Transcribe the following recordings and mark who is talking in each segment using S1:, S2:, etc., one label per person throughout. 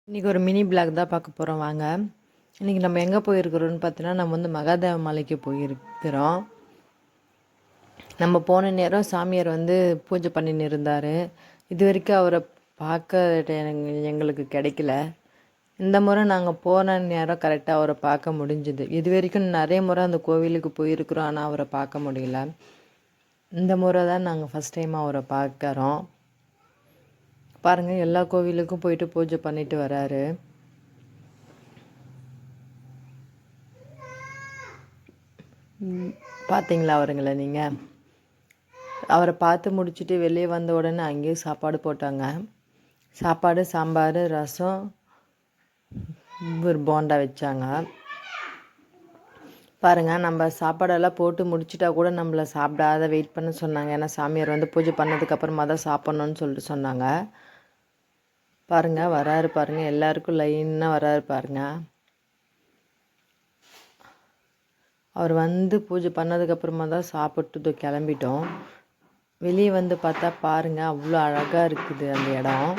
S1: இன்றைக்கி ஒரு mini black தான் பார்க்க போகிறோம் வாங்க. இன்றைக்கி நம்ம எங்கே போயிருக்கிறோன்னு பார்த்தீங்கன்னா, நம்ம வந்து மகாதேவ மலைக்கு போயிருக்கிறோம். நம்ம போன நேரம் சாமியார் வந்து பூஜை பண்ணின்னு இருந்தார். இது வரைக்கும் அவரை பார்க்க எங்களுக்கு கிடைக்கல. இந்த முறை நாங்கள் போன நேரம் கரெக்டாக அவரை பார்க்க முடிஞ்சுது. இது வரைக்கும் நிறைய முறை அந்த கோவிலுக்கு போயிருக்கிறோம், ஆனால் அவரை பார்க்க முடியல. இந்த முறை தான் நாங்கள் ஃபஸ்ட் டைம் அவரை பார்க்குறோம். பாருங்கள், எல்லா கோவிலுக்கும் போயிட்டு பூஜை பண்ணிட்டு வராரு. பார்த்தீங்களா அவருங்கள நீங்கள்? அவரை பார்த்து முடிச்சுட்டு வெளியே வந்த உடனே அங்கேயே சாப்பாடு போட்டாங்க. சாப்பாடு, சாம்பார், ரசம், ஒரு போண்டா வச்சாங்க. பாருங்கள், நம்ம சாப்பாடெல்லாம் போட்டு முடிச்சிட்டா கூட நம்மளை சாப்பிடாத வெயிட் பண்ண சொன்னாங்க. ஏன்னா சாமியார் வந்து பூஜை பண்ணதுக்கப்புறமா தான் சாப்பிட்ணுன்னு சொல்லிட்டு சொன்னாங்க. பாருங்கள், வராரு பாருங்கள், எல்லாருக்கும் லைனாக வராரு பாருங்கள். அவர் வந்து பூஜை பண்ணதுக்கப்புறமா தான் சாப்பிட்டு கிளம்பிட்டோம். வெளியே வந்து பார்த்தா பாருங்கள், அவ்வளோ அழகாக இருக்குது அந்த இடம்.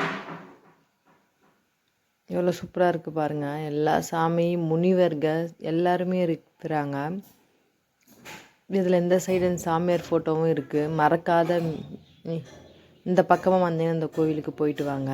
S1: எவ்வளோ சூப்பராக இருக்குது பாருங்கள். எல்லா சாமி, முனிவர்கள் எல்லாருமே இருக்கிறாங்க. இதில் இந்த சைடு சாமியார் ஃபோட்டோவும் இருக்குது. மறக்காத இந்த பக்கமாக வந்தீங்கன்னா இந்த கோவிலுக்கு போயிட்டு வாங்க.